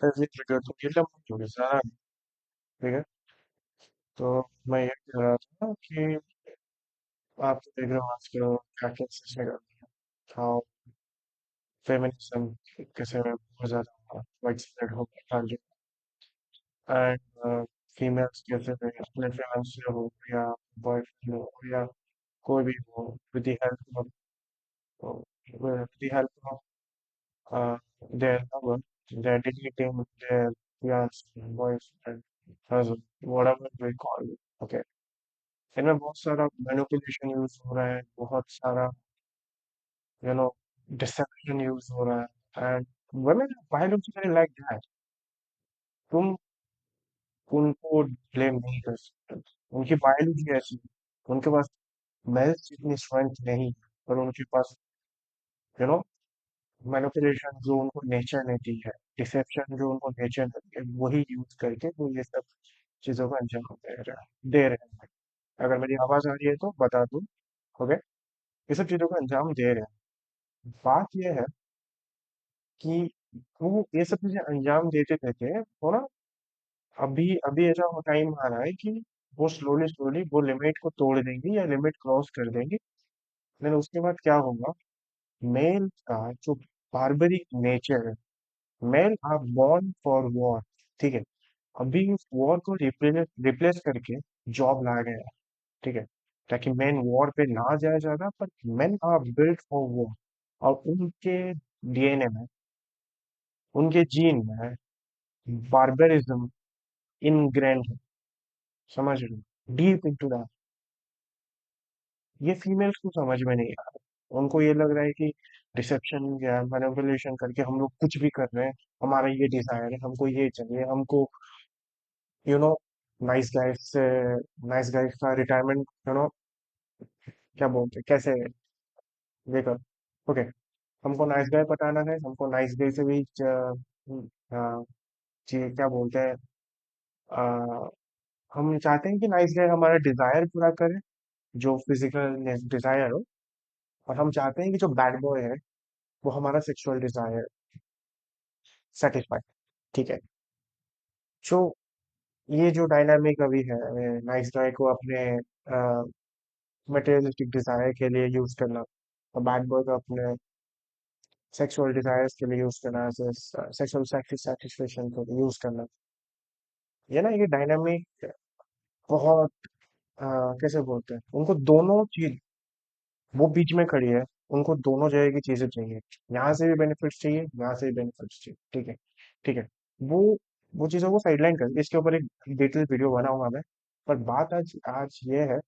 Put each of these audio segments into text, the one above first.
ऐसे ट्रिगर तो ये लंबा हो गया सारा। ठीक है। तो मैं ये कह रहा था कि आप तो देख रहे हो आजकल क्या क्या चीज़ निकल रही है। हाँ, फेमिनिज्म कैसे बहुत ज़्यादा वाइड स्प्रेड हो गया था, एंड फीमेल्स कैसे भी अपने फियांसे हो या बॉयफ्रेंड हो या कोई भी हो, with the help of with the help of their lover, they're deleting their fiance, boyfriend, husband, whatever we call it. Okay. इनमें बहुत सारा मैनिपुलेशन यूज हो रहा है, बहुत सारा यू नो डिसेप्शन यूज हो रहा है, and women biologically like that. तुम उनको ब्लेम नहीं कर सकते, उनकी बायोलॉजी ऐसी है। उनके पास मेल्स जितनी स्ट्रेंथ नहीं, पर उनके पास यू नो मैनिपुलेशन जो उनको नेचर ने दी है, डिसेप्शन जो उनको नेचर ने दी है, वही यूज करके वो ये सब चीजों का अंजाम दे रहे हैं। अगर मेरी आवाज आ रही है तो बता दो। ओके। ये सब चीजों का अंजाम दे रहे हैं। बात यह है कि वो ये सब चीजें अंजाम देते देते वो ना, अभी अभी ऐसा टाइम आ रहा है कि वो स्लोली स्लोली वो लिमिट को तोड़ देंगे या लिमिट क्रॉस कर देंगे। लेकिन उसके बाद क्या होगा, मेल का जो बार्बरिक नेचर है, male are born for war. ठीक है। अभी उस वॉर को रिप्लेस रिप्लेस करके जॉब ला गया है। ठीक है। ताकि मेन वॉर पे ना जाया ज्यादा, पर men are built for war. और उनके डीएनए में, उनके जीन में बार्बरिज्म इनग्रेंड है। समझ रहे हो, डीप इनटू दैट। ये फीमेल्स को समझ में नहीं आ रहा, उनको ये लग रहा है कि डिसेप्शन या मैनिपुलेशन करके हम लोग कुछ भी कर रहे हैं। हमारा ये डिजायर है, हमको ये चाहिए, हमको यू नो नाइस गाइस से, नाइस गाइस का रिटायरमेंट क्या बोलते हैं, कैसे देखो। ओके। हमको नाइस गाय पटाना है, हमको नाइस गाय से भी क्या बोलते हैं, अ, हम चाहते हैं कि नाइस गाय हमारा डिजायर पूरा करे, जो फिजिकल डिजायर हो। और हम चाहते हैं कि जो बैड बॉय है वो हमारा सेक्सुअल डिजायर सेटिस्फाई। ठीक है। जो ये जो डायनामिक अभी है, नाइस गाय को अपने मटेरियलिस्टिक डिजायर के लिए यूज करना, और बैड बॉय को अपने सेक्सुअल डिजायर्स के लिए यूज करना, सेक्सुअल सेटिस्फेक्शन के लिए यूज करना। ये ना, ये डायनामिक बहुत अ, कैसे बोलते हैं, उनको दोनों चीज, वो बीच में खड़ी है। उनको दोनों जगह की चीजें चाहिए, यहाँ से भी बेनिफिट्स चाहिए, यहाँ से भी बेनिफिट्स चाहिए। ठीक है। ठीक है। वो वो चीजों को साइडलाइन कर, इसके ऊपर एक डिटेल वीडियो बनाऊंगा मैं। पर बात आज आज ये है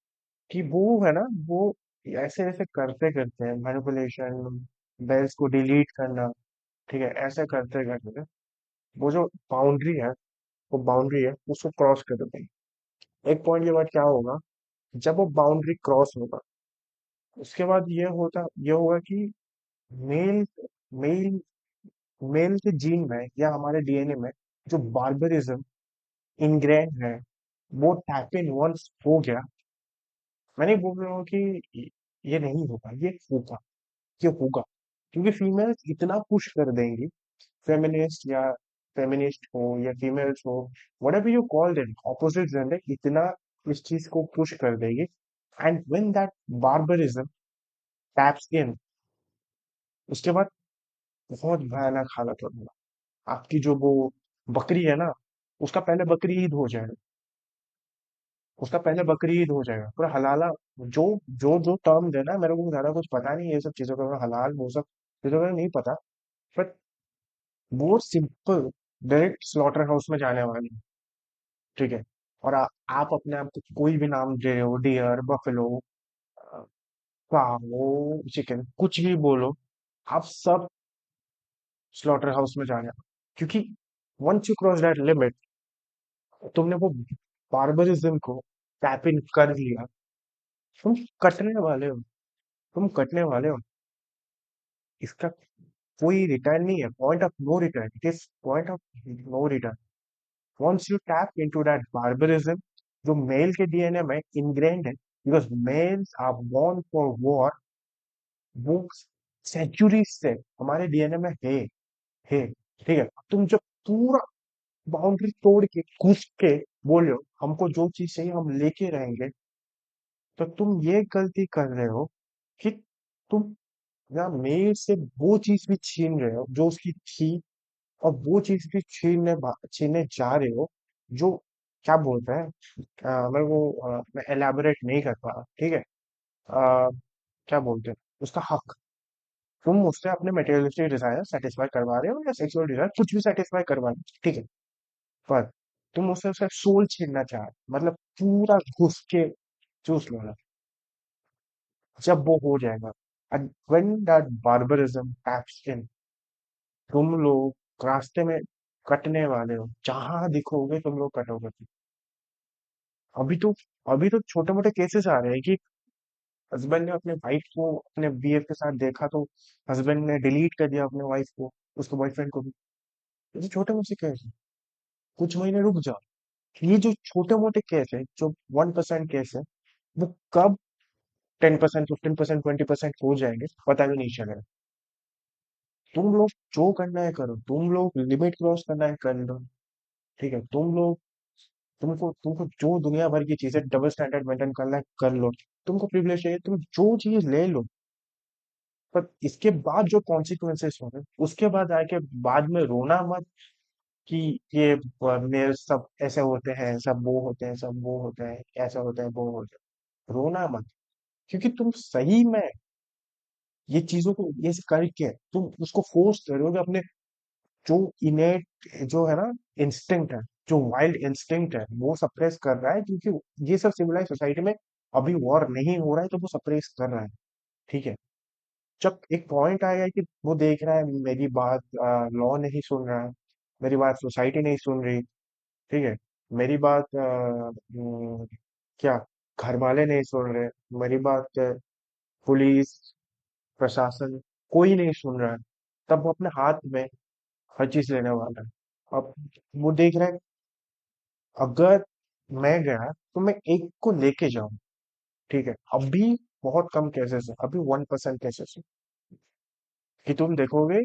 कि वो है ना, वो ऐसे ऐसे करते करते हैं मैनिपुलेशन, बेल्स को डिलीट करना। ठीक है। ऐसे करते करते वो जो बाउंड्री है, वो बाउंड्री है उसको क्रॉस कर देते हैं। एक पॉइंट के बाद क्या होगा, जब वो बाउंड्री क्रॉस होगा, उसके बाद ये होगा कि मेल मेल मेल के जीन में या हमारे डीएनए में जो बार्बरिज्म इनग्रेन है, वो टैप इन वंस हो गया। मैं नहीं बोल रहा हूँ कि ये नहीं होगा, ये होगा, ये होगा। क्योंकि फीमेल्स इतना पुश कर देंगी, फेमिनिस्ट या फेमिनिस्ट हो या फीमेल्स हो, whatever you call them, opposite gender इतना इस चीज को पुश कर देगी। And when that barbarism taps in, उसके बाद बहुत भयानक हालत होगी। आपकी जो वो बकरी है ना, उसका पहले बकरी ईद हो जाएगा, उसका पहले बकरी ईद हो जाएगा पूरा हलाला। जो जो जो टर्म देना, मेरे को ज्यादा कुछ पता नहीं है ये सब चीजों का, हलाल वो सब चीजों का नहीं पता। बट वो सिंपल डायरेक्ट स्लॉटर हाउस में जाने वाली है। ठीक है। और आप अपने आप को कोई भी नाम दे रहे हो, डियर, बफेलो, काऊ, चिकन, कुछ भी बोलो, आप सब स्लॉटर हाउस में जाने वाले। क्योंकि once you cross that limit, तुमने वो बार्बरिज्म को टैप इन कर लिया, तुम कटने वाले हो, तुम कटने वाले हो। इसका कोई रिटर्न नहीं है, point of no return, it is point of no return. Once you tap into that barbarism, जो मेल के डीएनए में इनग्रेन्ड है, because males are born for war. वो सेंचुरी से हमारे डीएनए में है, ठीक है। तुम जब पूरा बाउंड्री तोड़ के घुस के बोलो हमको जो चीज चाहिए हम लेके रहेंगे, तो तुम ये गलती कर रहे हो कि तुम ना मेरे से वो चीज भी छीन रहे हो जो उसकी थी, और वो चीज भी छीनने जा रहे हो जो, क्या बोलते हैं, मैं एलैबोरेट नहीं कर पा रहा, ठीक है। क्या बोलते हैं उसका हक, तुम उससे अपने मेटेरियलिस्टिक डिजायर सेटिस्फाई करवा रहे हो या सेक्सुअल डिजायर कुछ भी सेटिस्फाई करवा रहे हो, ठीक है। पर तुम उससे उसका सोल छीनना चाह रहे हो, मतलब पूरा घुस के चूस लो ना। जब वो हो जाएगा, and when that barbarism taps in, तुम लोग रास्ते में कटने वाले हो, जहां दिखोगे तुम लोग कटोगे। अभी तो अभी तो छोटे मोटे केसेस आ रहे हैं कि हस्बैंड ने अपने वाइफ को अपने बीएफ के साथ देखा तो हस्बैंड ने डिलीट कर दिया अपने वाइफ को, उसके बॉयफ्रेंड को भी। ये तो छोटे मोटे केस है, कुछ महीने रुक जाओ। ये जो छोटे मोटे केस है, जो 1% केस है, वो कब 10%, 15%, 20% हो जाएंगे पता भी नहीं चलेगा। तुम लोग जो करना है करो, तुम लोग लिमिट क्रॉस करना है कर लो, ठीक है। तुम लोग, तुमको तुमको जो दुनिया भर की चीजें डबल स्टैंडर्ड मेंटेन करना है कर लो, तुमको प्रिविलेज चाहिए तुम जो चीज ले लो। पर इसके बाद जो कॉन्सिक्वेंसेस होंगे उसके बाद आके बाद में रोना मत कि ये मेरे सब ऐसे होते हैं, सब वो होते हैं, सब वो होते हैं, ऐसा होता है वो होता है, रोना मत। क्योंकि तुम सही में ये चीजों को ये करके तुम उसको फोर्स कर रहे हो कि अपने जो इनेट जो है ना इंस्टिंक्ट है, जो वाइल्ड इंस्टिंक्ट है वो सप्रेस कर रहा है, क्योंकि ये सब सिविलाइज सोसाइटी में अभी वॉर नहीं हो रहा है तो वो सप्रेस कर रहा है, ठीक है। जब एक पॉइंट आएगा कि वो देख रहा है मेरी बात लॉ नहीं सुन रहा है, मेरी बात सोसाइटी नहीं सुन रही, ठीक है, मेरी बात क्या घर वाले नहीं सुन रहे, मेरी बात पुलिस प्रशासन कोई नहीं सुन रहा है, तब वो अपने हाथ में हर चीज लेने वाला है। अब वो देख रहा है, अगर मैं गया तो मैं एक को लेके जाऊं, ठीक है। अभी बहुत कम केसेस है, अभी 1% केसेस है कि तुम देखोगे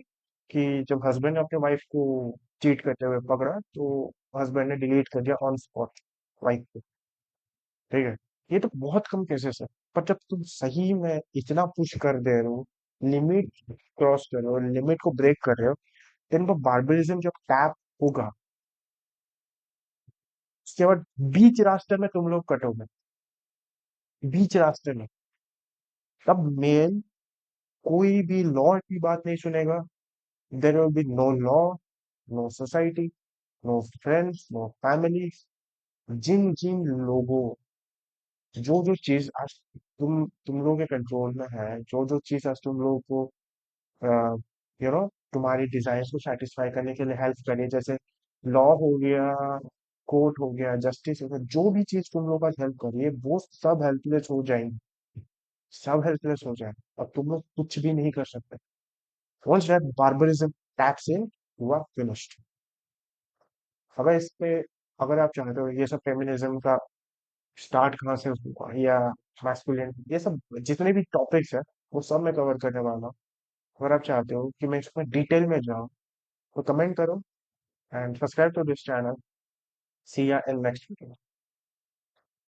कि जब हस्बैंड ने अपने वाइफ को चीट करते हुए पकड़ा तो हस्बैंड ने डिलीट कर दिया ऑन स्पॉट वाइफ को, ठीक है। ये तो बहुत कम केसेस है। पर जब तुम सही में इतना पुश कर दे रहे हो, लिमिट क्रॉस कर रहे हो, लिमिट को ब्रेक कर रहे हो, देन वो बार्बरिज्म जब टैप होगा, उसके बाद बीच रास्ते में तुम लोग कटोगे, बीच रास्ते में, तब मेन कोई भी लॉ की बात नहीं सुनेगा। There will be no law, no society, no friends, no family. जिन जिन लोगों, जो जो चीज आज तुम लोगों के कंट्रोल में है, जो जो चीज आज तुम लोगों को तुम्हारी डिजाइन को सेटिस्फाई करने के लिए हेल्प करे, जैसे लॉ हो गया, कोर्ट हो गया, जस्टिस हो गया, जो भी चीज तुम लोग आज हेल्प कर रही है वो सब हेल्पलेस हो जाएंगी, सब हेल्पलेस हो जाए और तुम लोग कुछ भी नहीं कर सकते। Once that barbarism taps in, you are finished. अगर इस पे, अगर आप चाहते हो ये सब फेमिनिज्म का स्टार्ट कहाँ से हुआ या मैस्कुलिन, ये सब जितने भी टॉपिक्स है वो सब मैं कवर करने वाला हूँ। अगर आप चाहते हो कि मैं इसमें डिटेल में जाऊँ तो कमेंट करो and subscribe to this channel. See ya in next video.